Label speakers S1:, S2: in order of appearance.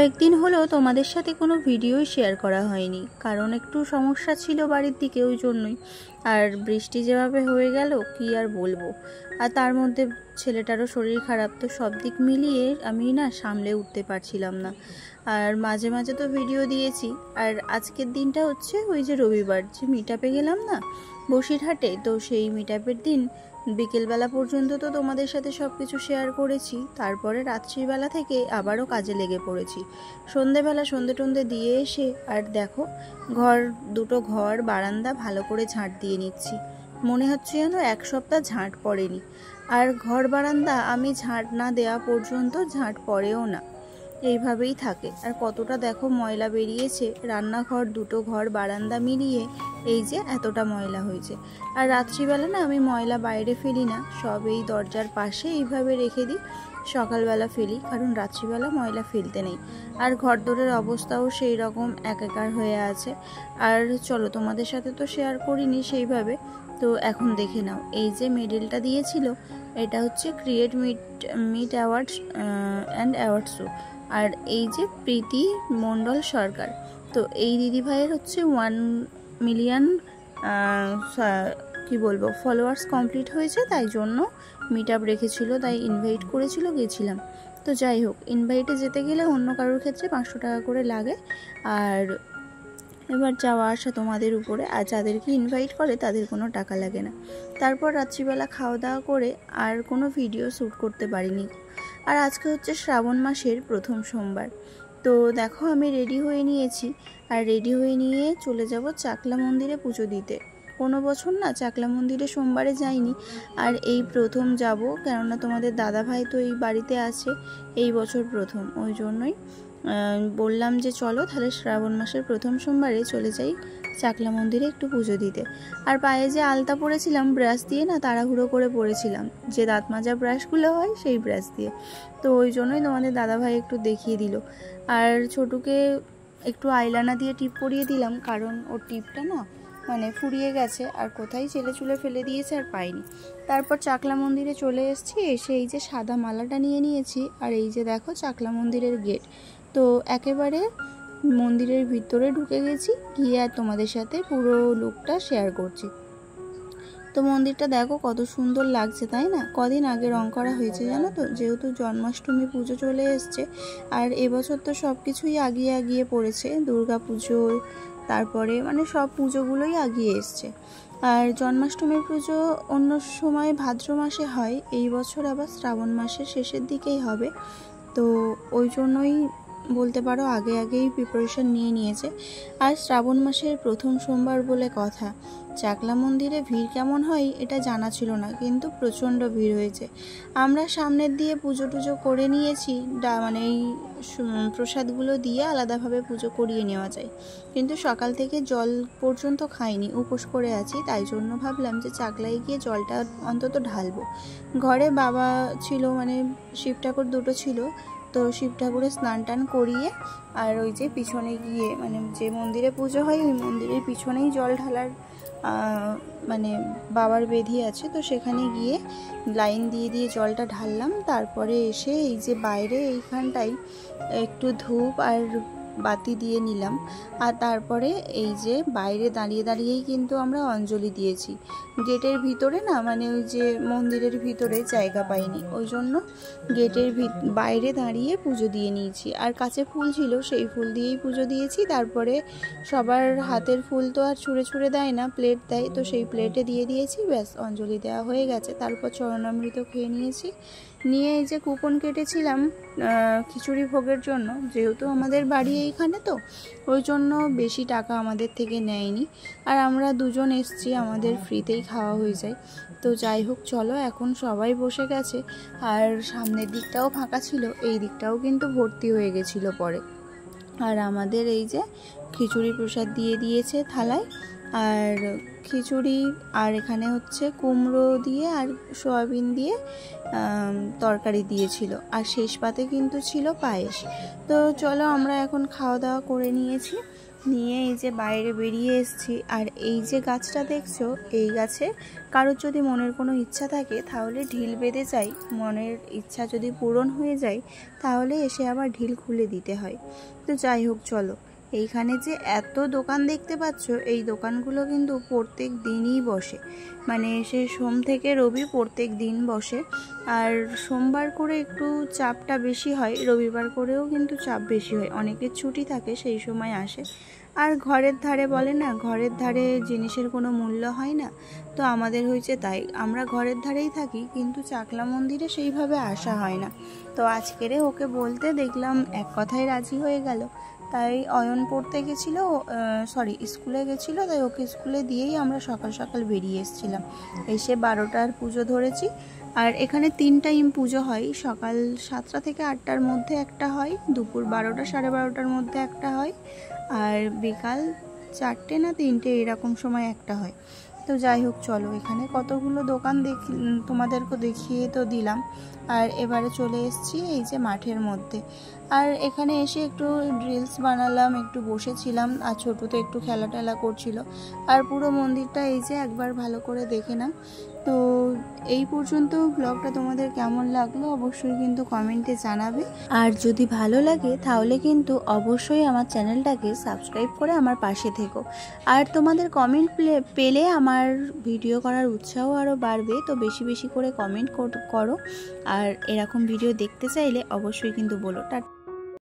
S1: অনেকদিন হলো তোমাদের সাথে কোনো ভিডিও শেয়ার করা হয়নি, কারণ একটু সমস্যা ছিল বাড়ির দিকে, ওই জন্যই। আর বৃষ্টি যেভাবে হয়ে গেল কি আর বলবো, আর তার মধ্যে ছেলেটারও শরীর খারাপ, তো সব দিক মিলিয়ে আমি না সামলে উঠতে পারছিলাম না। আর মাঝে মাঝে তো ভিডিও দিয়েছি। আর আজকের দিনটা হচ্ছে ওই যে রবিবার, যে মিট আপে গেলাম না বসিরহাটে, তো সেই মিট আপের দিন বিকেলবেলা পর্যন্ত তো তোমাদের সাথে সব কিছু শেয়ার করেছি। তারপরে রাত্রিবেলা থেকে আবারও কাজে লেগে পড়েছি। সন্ধেবেলা সন্ধে টন্ধে দিয়ে এসে আর দেখো দুটো ঘর বারান্দা ভালো করে ঝাঁট দিয়ে নিচ্ছি। মনে হচ্ছে যেন এক সপ্তাহ ঝাঁট পড়েনি। আর ঘর বারান্দা আমি ঝাঁট না দেওয়া পর্যন্ত ঝাঁট পড়েও না, এইভাবেই থাকে। আর কতটা দেখো ময়লা বেরিয়েছে, রান্নাঘর দুটো ঘর বারান্দা মিলিয়ে এই যে এতটা ময়লা হয়েছে। আর রাত্রিবেলা না আমি ময়লা বাইরে ফেলি না, সব এই দরজার পাশে এইভাবে রেখে দিই, সকালবেলা ফেলি, কারণ রাত্রিবেলা ময়লা ফেলতে নেই। আর ঘরদোরের অবস্থাও সেই রকম একাকার হয়ে আছে। আর চলো, তোমাদের সাথে তো শেয়ার করিনি সেইভাবে, তো এখন দেখে নাও। এই যে মেডেলটা দিয়েছিল, এটা হচ্ছে create meet awards and award show. আর এই যে প্রীতি মণ্ডল সরকার, তো এই দিদিভাইয়ের হচ্ছে 1 মিলিয়ন কি বলবো ফলোয়ার্স কমপ্লিট হয়েছে, তাই জন্য মিট আপ রেখেছিল, তাই ইনভাইট করেছিল, গেছিলাম। তো যাই হোক, ইনভাইটে যেতে গেলে অন্য কারোর ক্ষেত্রে 500 টাকা করে লাগে। আর এবার যাওয়া আসা তোমাদের উপরে, আর যাদেরকে ইনভাইট করে তাদের কোনো টাকা লাগে না। তারপর রাত্রিবেলা খাওয়া দাওয়া করে আর কোনো ভিডিও শ্যুট করতে পারিনি। আর আজকে হচ্ছে শ্রাবণ মাসের প্রথম সোমবার। তো দেখো আমি রেডি হয়ে নিয়েছি, আর রেডি হয়ে নিয়ে চলে যাব চাকলা মন্দিরে পুজো দিতে। কোনো বছর না চাকলা মন্দিরে সোমবারে যাইনি, আর এই প্রথম যাব, কেননা তোমাদের দাদা ভাই তো এই বাড়িতে আছে, এই বছর প্রথম। ওই জন্যই বললাম যে চলো তাহলে শ্রাবণ মাসের প্রথম সোমবারে চলে যাই চাকলা মন্দিরে একটু পুজো দিতে। আর পায়ে যে আলতা পরেছিলাম ব্রাশ দিয়ে, না তাড়াহুড়ো করে পরেছিলাম, যে দাঁত মাজা ব্রাশগুলো হয় সেই ব্রাশ দিয়ে, তো ওই জন্যই তোমাদের দাদাভাই একটু দেখিয়ে দিল। আর ছোটুকে একটু আইলানা দিয়ে টিপ পরিয়ে দিলাম, কারণ ওর টিপটা না মানে ফুরিয়ে গেছে, আর কোথায় ছেলে চুলে ফেলে দিয়েছে আর পাইনি। তারপর চাকলা মন্দিরে চলে এসেছি, এসে এই যে সাদা মালাটা নিয়ে নিয়েছি। আর এই যে দেখো চাকলা মন্দিরের গেট, তো একেবারে মন্দিরের ভিতরে ঢুকে গেছি, গিয়ে আর তোমাদের সাথে পুরো লুকটা শেয়ার করছি। তো মন্দিরটা দেখো কত সুন্দর লাগছে, তাই না? কদিন আগে রং করা হয়েছে জানো তো, যেহেতু জন্মাষ্টমী পুজো চলে এসছে। আর এবছর তো সব কিছুই আগিয়ে আগিয়ে পড়েছে, দুর্গা পুজো, তারপরে মানে সব পুজোগুলোই আগিয়ে এসছে। আর জন্মাষ্টমীর পুজো অন্য সময় ভাদ্র মাসে হয়, এই বছর আবার শ্রাবণ মাসের শেষের দিকেই হবে। তো ওই জন্যই বলতে পারো আগে আগেই প্রিপারেশন নিয়ে নিয়েছে। আর শ্রাবণ মাসের প্রথম সোমবার বলে কথা, চাকলা মন্দিরে ভিড় কেমন হয় এটা জানা ছিল না, কিন্তু প্রচণ্ড ভিড় হয়েছে। আমরা সামনের দিয়ে পুজো টুজো করে নিয়েছি, মানে এই প্রসাদগুলো দিয়ে আলাদাভাবে পুজো করিয়ে নেওয়া যায়, কিন্তু সকাল থেকে জল পর্যন্ত খাইনি, উপোস করে আছি, তাই জন্য ভাবলাম যে চাকলায় গিয়ে জলটা অন্তত ঢালবো। ঘরে বাবা ছিল, মানে শিব ঠাকুর দুটো ছিল, তো শিব ঠাকুরের স্নান টান করিয়ে আর ওই যে পিছনে গিয়ে, মানে যে মন্দিরে পুজো হয় ওই মন্দিরের পিছনেই জল ঢালার মানে বাবার বেদি আছে, তো সেখানে গিয়ে লাইন দিয়ে দিয়ে জলটা ঢাললাম। তারপরে এসে এই যে বাইরে এইখানটায় একটু ধূপ আর বাতি দিয়ে নিলাম। আর তারপরে এই যে বাইরে দাঁড়িয়ে দাঁড়িয়েই কিন্তু আমরা অঞ্জলি দিয়েছি। গেটের ভিতরে না, মানে ওই যে মন্দিরের ভিতরে জায়গা পাইনি, ওই জন্য গেটের বাইরে দাঁড়িয়ে পুজো দিয়ে নিয়েছি। আর কাছে ফুল ছিল, সেই ফুল দিয়েই পুজো দিয়েছি। তারপরে সবার হাতের ফুল তো আর ছুঁড়ে ছুঁড়ে দেয় না, প্লেট দেয়, তো সেই প্লেটে দিয়ে দিয়েছি, ব্যাস অঞ্জলি দেওয়া হয়ে গেছে। তারপর চরণামৃত খেয়ে নিয়েছি, নিয়ে এই যে কুপন কেটেছিলাম খিচুড়ি ভোগের জন্য, যেহেতু আমাদের বাড়ি এইখানে, তো ওই জন্য বেশি টাকা আমাদের থেকে নেয়নি। আর আমরা দুজন এসছি, আমাদের ফ্রিতেই খাওয়া হয়ে যায়। তো যাই হোক, চলো এখন সবাই বসে গেছে, আর সামনের দিকটাও ফাঁকা ছিল, এই দিকটাও কিন্তু ভর্তি হয়ে গেছিলো পরে। আর আমাদের এই যে খিচুড়ি প্রসাদ দিয়ে দিয়েছে থালায়, আর খিচুড়ি, আর এখানে হচ্ছে কুমড়ো দিয়ে আর সয়াবিন দিয়ে তরকারি দিয়েছিল, আর শেষ পাতে কিন্তু ছিল পায়েস। তো চলো আমরা এখন খাওয়া দাওয়া করে নিয়েছি, নিয়ে এই যে বাইরে বেরিয়ে এসেছি। আর এই যে গাছটা দেখছো, এই গাছে কারোর যদি মনের কোনো ইচ্ছা থাকে তাহলে ঢিল বেঁধে যায়। মনের ইচ্ছা যদি পূরণ হয়ে যায় তাহলে এসে আবার ঢিল খুলে দিতে হয়। তো যাই হোক, চলো। এইখানে যে এত দোকান দেখতে পাচ্ছ, এই দোকানগুলো কিন্তু প্রত্যেক দিনই বসে, মানে সে সোম থেকে রবি প্রত্যেক দিন বসে। আর সোমবার করে একটু চাপটা বেশি হয়, রবিবার করেও কিন্তু চাপ বেশি হয়, অনেকের ছুটি থাকে সেই সময় আসে। আর ঘরের ধারে বলে না, ঘরের ধারে জিনিসের কোনো মূল্য হয় না। তো আমাদের হয়েছে তাই, আমরা ঘরের ধারেই থাকি কিন্তু চাকলা মন্দিরে সেইভাবে আসা হয় না। তো আজকেরে ওকে বলতে দেখলাম এক কথায় রাজি হয়ে গেল। তাই অয়ন পড়তে গেছিলো, স্কুলে গেছিলো, তাই ওকে স্কুলে দিয়েই আমরা সকাল সকাল বেরিয়ে এসেছিলাম। এসে 12টার পুজো ধরেছি। আর এখানে 3 টাইম পুজো হয়, সকাল 7টা থেকে 8টার মধ্যে একটা হয়, দুপুর 12টা 12:30টার মধ্যে একটা হয়, আর বিকাল 4টে না 3টে এরকম সময় একটা হয়। তো যাই হোক, চলো। এখানে কতগুলো দোকান তোমাদেরকে দেখিয়ে তো দিলাম। আর এবারে চলে এসেছি এই যে মাঠের মধ্যে। আর এখানে এসে একটু রিলস বানালাম, একটু বসেছিলাম। আর ছোটো তো একটু খেলা টেলা করছিল। আর পুরো মন্দিরটা এই যে একবার ভালো করে দেখে নাও। তো এই পর্যন্ত ব্লগটা তোমাদের কেমন লাগলো অবশ্যই কিন্তু কমেন্টে জানাবে। আর যদি ভালো লাগে তাহলে কিন্তু অবশ্যই আমার চ্যানেলটাকে সাবস্ক্রাইব করে আমার পাশে থেকো। আর তোমাদের কমেন্ট পেলে আমার ভিডিও করার উৎসাহ আরও বাড়বে। তো বেশি বেশি করে কমেন্ট করো। আর এরকম ভিডিও দেখতে চাইলে অবশ্যই কিন্তু বলো।